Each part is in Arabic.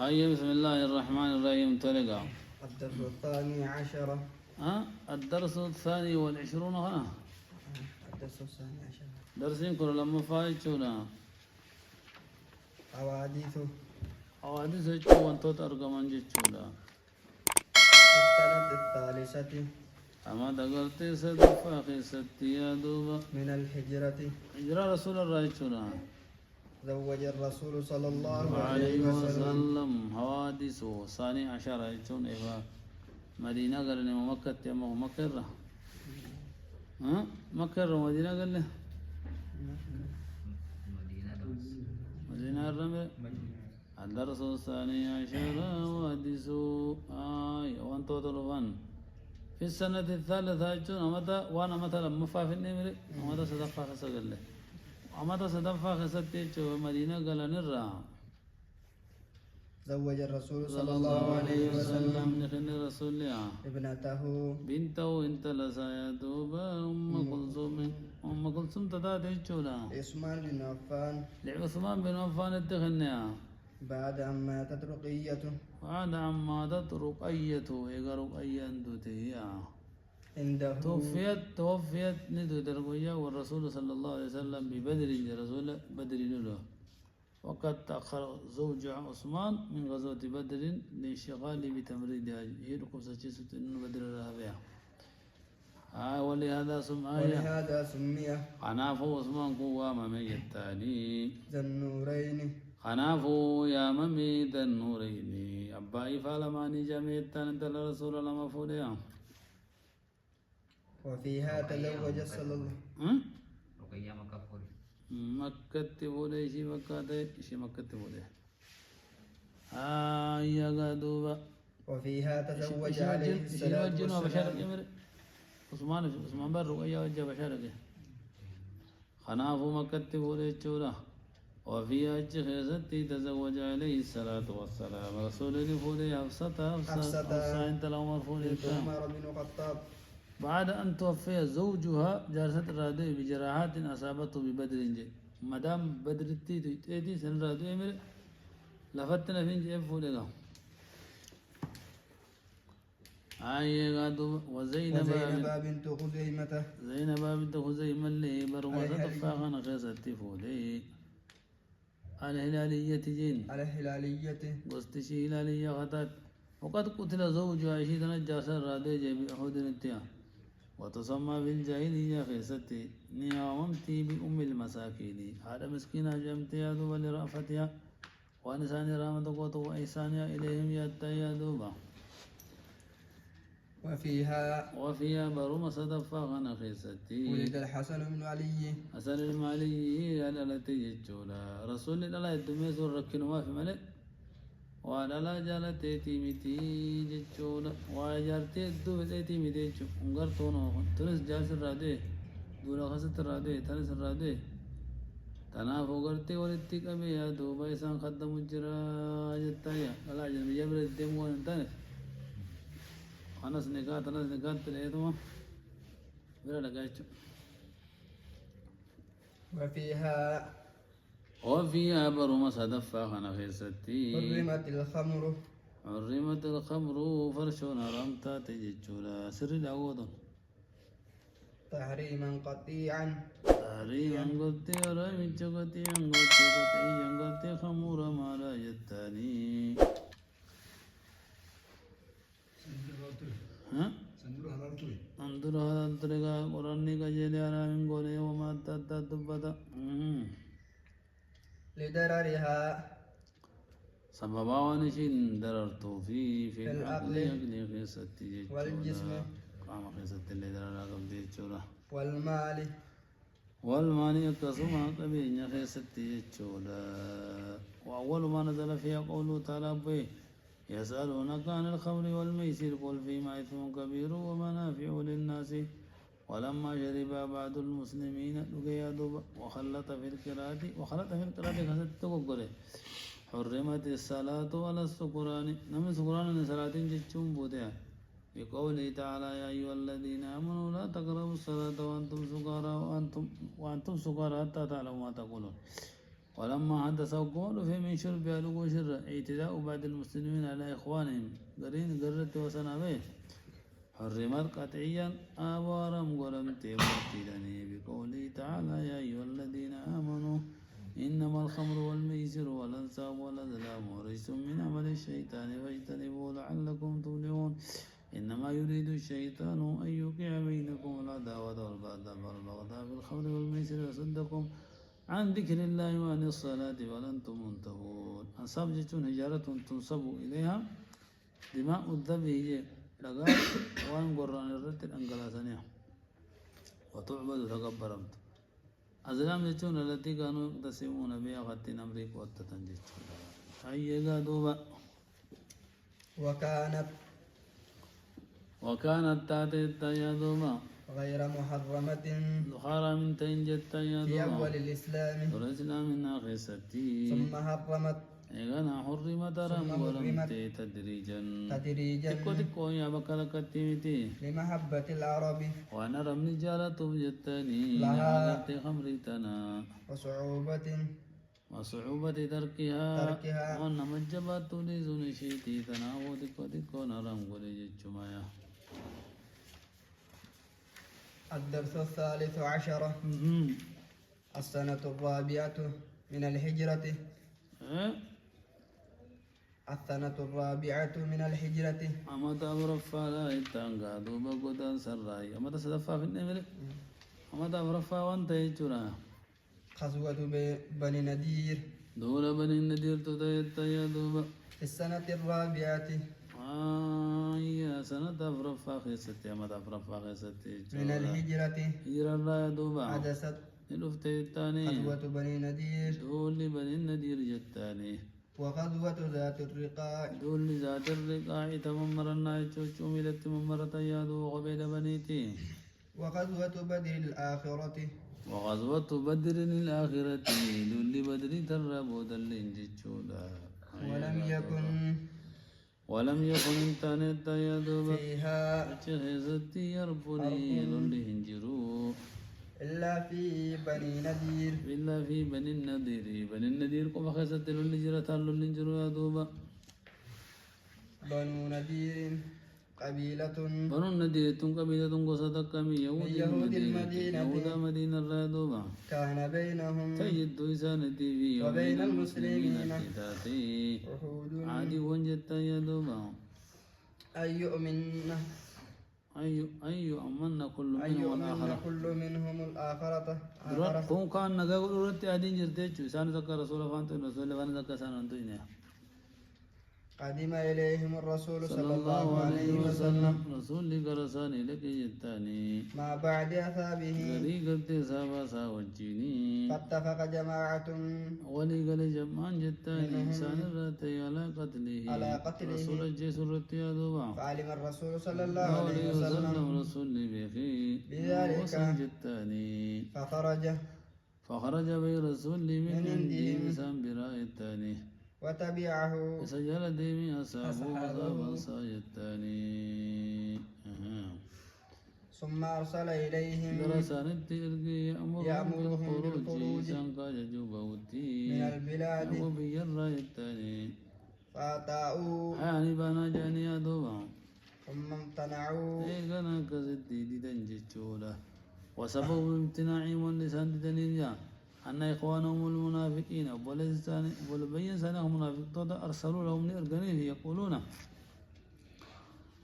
هيا بسم الله الرحمن الرحيم تلقى. الدرس الثاني عشر. الدرس الثاني والعشرون هنا. الدرس الثاني عشر. درسين كل لما فايتشونا. حوادث جتشو وانتو ترقمان جتشونا. السنة الثالثة أما دقرتي صدفة خيستي يا دوبا من الهجرة. هجرة رسول الله جتشونا. زوج الرسول صلى الله عليه وسلم حوادث ثاني عشر جتشون إيفا مدينة قال لي مكة يا مكة مكة مدينة قال لي مدينة الرمل. الدرس الثاني عشر حوادث وانتو طلبان في السنة الثالثة جتشون وانا مثلا مفافي النمر أمتا صدفة خسقل له أمتا صدفة خسقل مدينة قال نرى. زوج الرسول صلى الله عليه وسلم نخن رسول ابنته بنته انت لسايا دوبا أم كلثوم تداد يجولا عثمان بن عفان لعثمان بن عفان اتخنيا بعد أن ماتت رقيته وعاد عن ماتت رقيته إيقا رقيا دوتيا عنده توفيت ندو درقيا والرسول صلى الله عليه وسلم ببدر رسول بدر له. وقد تأخر زوج عثمان من غزوة بدر لانشغال بتمريدها هي رقصة جسد إنه بدر لها بها. ولهذا سمي خنافو عثمان قوام ميتاني ذا النورين. خنافو يا ممي ذا النورين أبائي فالماني جميتان انت الرسول لما فوليا. وفيها تزوج صلى الله عليه وسلم مكة تقولي شي مكة تقولي يا قادوبا. وفيها تزوج عليه الصلاة والسلام عثمان بن رقية وجه بشارك خنافو مكة تقولي تشولا. وفيها خيزتي تزوج عليه الصلاة والسلام رسول فولي حفصة انت العمر فولي عمر بن الخطاب بعد أن توفي زوجها جالست الرادو بجراحات أصابته ببدر مدام بدر تيتي سن الرادو يمر لفتنا فين جيب فوليغا وزينب بنت خزيمة زينب بنت خزيمة اللي برمضة فاغنا خيستي فولي الهلالية جين قستشي هلالية غتات. وقد قتل زوجها عشيد نجاس الرادو جيب أحد نتيا وتسمى في الجاهلية خيستي نياممتي بأم المساكين هذا مسكينة جمتي يا دوبا لرأفتها ونسان رامة قوت وإحسانها إليهم يا دوبا. وفيها بروم صدفة غنا خيستي ولد الحسن بن علي حسن المالي على التي يجولا رسول الله الدميس وركن ما في ملك وعلى لا جالتي تيمتي جتشولا وجارتي دو بتي ميتي جو انغر تونو تنس جالس الرادي دولا خست الرادي تنس الرادي تناف وغرتي ولتي كمي يا دوبا إسان خدم جرا جتايا لا جن بيجبر الدم وانتنس تنس نكات تليتما بلا لقايتشو. وفيها برما صدفة خنا خيستي حرمت الخمر فرشونا رمتا تججولا سر العوض تحريما قطيعا رمي قطيعا قطي خمور ما لا يتاني انظر هذا الطريقة قراني كجيلي على من قولي وما تتدبتا لدررها سببا ونشين دررتو في العقل خيستي والجسم قام خيستي اللي دررها قبل يجولا والمال يقسمها قبين خيستي يجولا. وأول ما نزل فيها قوله تعالى به يسألونك عن الخمر والميسر قل فيما إثم كبير ومنافع للناس ولما شرب بعض المسلمين وخلط في القراءة خسدت تقول حرمت الصلاة على السكران نمن سكران صلاة جتشم بودها بقوله تعالى يا أيها الذين آمنوا لا تقربوا الصلاة وأنتم سكارى حتى تعلموا ما تقولون. ولما حدث قولوا في من شرب ألقوا شر اعتداء بعض المسلمين على إخوانهم قرين قررت وسنابه حرمت قطعيا آوارم ولم تبتلني بقوله تعالى يا أيها الذين آمنوا إنما الخمر والميسر والأنصاب والأزلام رجس من عمل الشيطان فاجتنبوه لعلكم تفلحون إنما يريد الشيطان أن يوقع بينكم العداوة والبغضاء في الخمر والميسر ويصدكم عن ذكر الله وعن الصلاة وأنتم منتهون أنصاب جتون هجارة تنصب إليها دماء الذبح لقال وان قرآن الرد الأنقلاسانية وتعبد تكبرمت أزلام جتون التي كانوا يقتسمون بها خطين أمريك والتتنجتون أي دوبا وكانت تاتي يا دوبا غير محرمة حرام تنجت يا في دوبا أول الإسلام الإسلام من آخستي ثم حرمت إذا حرمت رم ولم تدريجا تكو تكو يا بكرك التيمتي لمحبة العرب وأنا رم نجالة جتني لها خمرتنا وصعوبة تركها وأن مجبت لزن شيتي تناو تكو تكو نرم ولي جتشمايا الدرس الثالث عشر السنة الرابعة من الهجرة السنة الرابعة من الهجرة أما تبرفا لا يتانغا دوبا قدان سراي أما تصدفا في النمر أما تبرفا وانت يجرا غزوة بني نذير دولا بني النذير تتيتا يا دوبا في السنة الرابعة يا سنة تبرفا خيستي أما تبرفا خيستي من الهجرة هجرا لا يا دوبا حدثت نلفتي التاني غزوة بني نذير دولي بني النذير جتاني وغزوة ذات الرقاع دولي ذات الرقاع تممرنا يتشوشو ملت ممرتا يا دو قبيل بنيتي وغزوة بدر الآخرة وغزوة بدر الآخرة دولي بدر تربو دلين جتشودا ولم يكن انتانيت يا دوبا فيها ستي يربني لولي هنجرو إلا في بني نذير إلا في بني النذير كما خيست لولي جرتا لولي هنجرو يا دوبا بنو نذير قبيلة بنو النذير قبيلة قصدك من يهود المدينة يهود مدينة يا دوبا كان بينهم تجد إسانتي في وبين المسلمين عهود عادي وانجتا يا دوبا أي أمن كل منهم الآخرة كون كان نقول رتي أدين جرتي سان ذكر رسول الله رسول الله ذكر سان أنتوينه قدم إليهم الرسول صلى الله عليه وسلم رسول لك رساني لك جتاني ما بعد أثابه غري قلت سابا ساوجيني فاتفق جماعة ولي قل جمان جتاني إنسان الرتي على قتله رسول الجيس الرتي يا دوبا فعلم الرسول صلى الله عليه وسلم رسول بخي بذلك جتاني فخرج بي رسول من عندي إنسان برأي التاني وتبعه سجل ديمي أصحابه الثاني ثم أرسل إليهم درسان الترقي يأمرهم بالخروج من البلاد وبير الثاني فأطاعوا يعني بنا جاني أدوبا ثم امتنعوا إيقنا كزدي دنجتشولا وسبب امتناعهم واللسان دنيا أن إخوانهم المنافقين ولبين سنهم منافق أرسلوا لهم لأرقنيه يقولون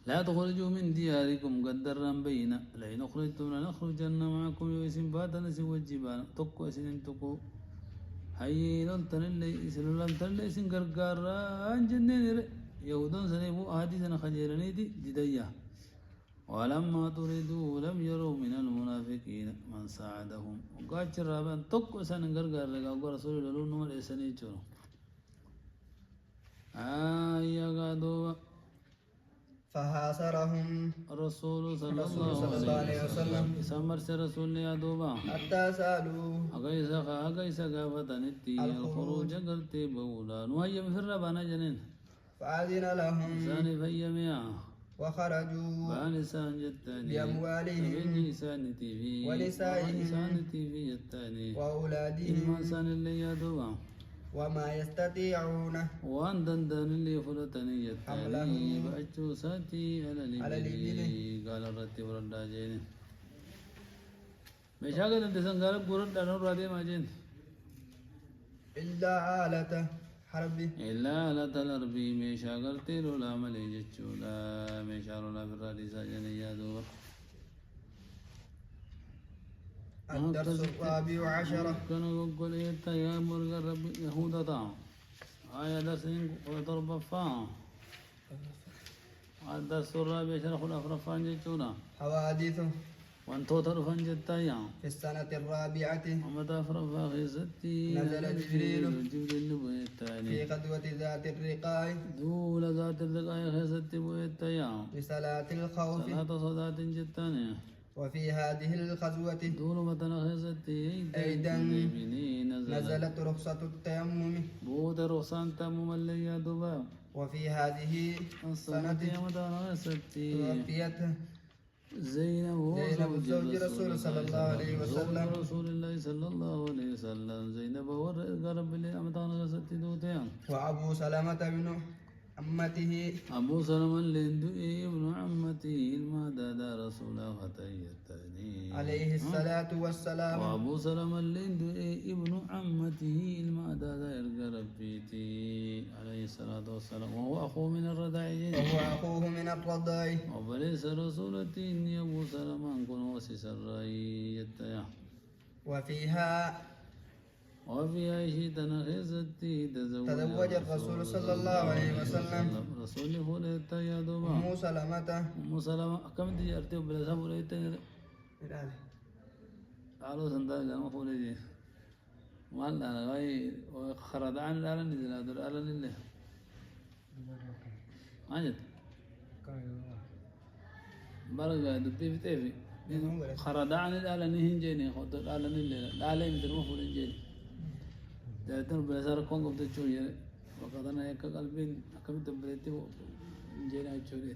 لا تخرجوا من دياركم قدرا بينا لئن أخرجتم لنخرجن معكم يوسم باتنا سوى الجبال تقو سنين تقو هاي لنتن اللي سن قرقاران جنين يهودون سنبو آدي سن خجيرني دي جديا ولما طردوا لم يروا من المنافقين من ساعدهم وقاتل رابان تقو سن قرقار لقا رسول الله نمر إساني جنو يا قادوا فحاصرهم الرسول صلى الله عليه وسلم سمر رسول يا دوبا حتى سألوا أقيس قافتنتي الخروج قلتي بولا نهيم في الربانا جنين فأذن لهم ثاني فيميا وخرجوا بانسان جتاني بأموالهم تبني إسانتي في ونسائهم إسانتي في جتاني وأولادهم إلما سان اللي يدوبا وما يستطيعون وان دندن اللي فلتني حمله جتاني بأجو ساتي على على الإبلي الإبل قال الرتي وردا جيني مشاكل انتسان قالب قرد دانو رادي ما جين إلا آلة حرب إلا لا تلربي مشاكل تيلو لا ملي جتشو لا مشارو لا برادي ساجني يادوبا الدرس الرابع عشر كانوا يقول إيتا يا مرغ رب يهودا تا آية درسين وضرب فا الدرس الرابع عشر خلا فرفان جتشونا حوادث وانتو ترفان جتايا في السنة الرابعة ومتى فرفا خيستي نزل جبريل جبريل نبويتاني في غزوة ذات الرقاع دول ذات الرقاية خيستي بويتايا لصلاة الخوف صلاة صلاة جتاني وفي هذه الغزوة دول متنا خيستي أيضا نزلت نزلت رخصة التيمم بود رخصان تمم اللي يا دبا وفي هذه الصلاة السنة يا متنا خيستي توفيت زينب زوج رسول صلى الله عليه وسلم رسول الله صلى الله عليه وسلم زينب ورقرب اللي أمتان خيستي دوتيان وأبو سلمة بن عمته أبو سلمة لندو ابن عمتي المدد رسول فتيتني عليه الصلاة والسلام وأبو سلمة لندو ابن عمته المدد يرقرب بيتي عليه الصلاة والسلام وهو أخوه من الرضاع وهو أخوه من الرضاع وبليس رسولتي إني أبو سلمة أنكون وسيس الرأي وفيها وفي عيشي تنخيزتي تزوج الرسول صلى الله عليه وسلم رسول فوليت يا دوبا أم سلمة أم سلمة كم دي أرتي بلا سفوليت قالوا سندال جامع فوليت ما لا غاي خرد عن لا نزل هذا لا لله عجب برجع دبي في تيفي خرد عن لا نهين جيني خد لا لله لا لا يمدر مفولين جيني جاتن بسار كون قبض تشوي وقد أنا يك قلبين أكمل تبريتي جينا تشوي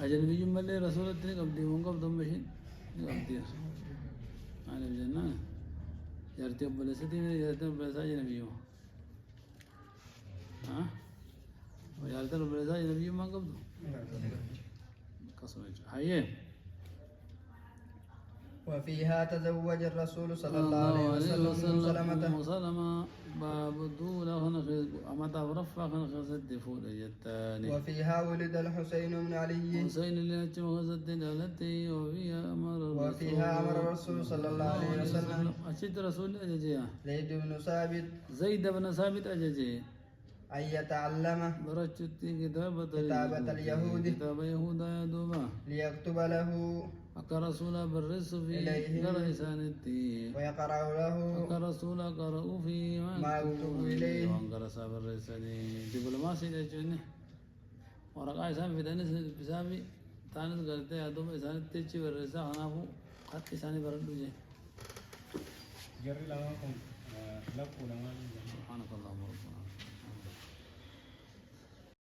أجنبي جملة رسول الله قبضي مون قبض مشين قبضي أنا بجنة جرتي بلستي جرتي بلسا أجنبي يوم ها وجرتي بلسا أجنبي يوم ما قبض كسرج هاي وفيها تزوج الرسول صلى الله عليه وسلم أم سلمة باب الدولة خنخز أما تفرفع خنخز الدفول جتاني وفيها ولد الحسين بن علي حسين اللي نتم خزت التي وفيها أمر الرسول صلى الله عليه وسلم أشد رسول أججيها زيد بن ثابت زيد بن ثابت أججي أن يتعلم برشتي كتابة اليهود كتاب يهودا يا دوبا ليكتب له أكا رسولا بالرس في إليهم قريسانتي ويقرأ له أكا رسولا قرأوا في ما يكتب إليه وانقر ساب الرساني دبلوماسي لأجوني ورقا إسان في دانس بسابي تانس قرأتي أدوم إسان تيجي بالرسا خنافو خط إساني بردو جي جري لما كنت لقوا لما سبحانك اللهم ربنا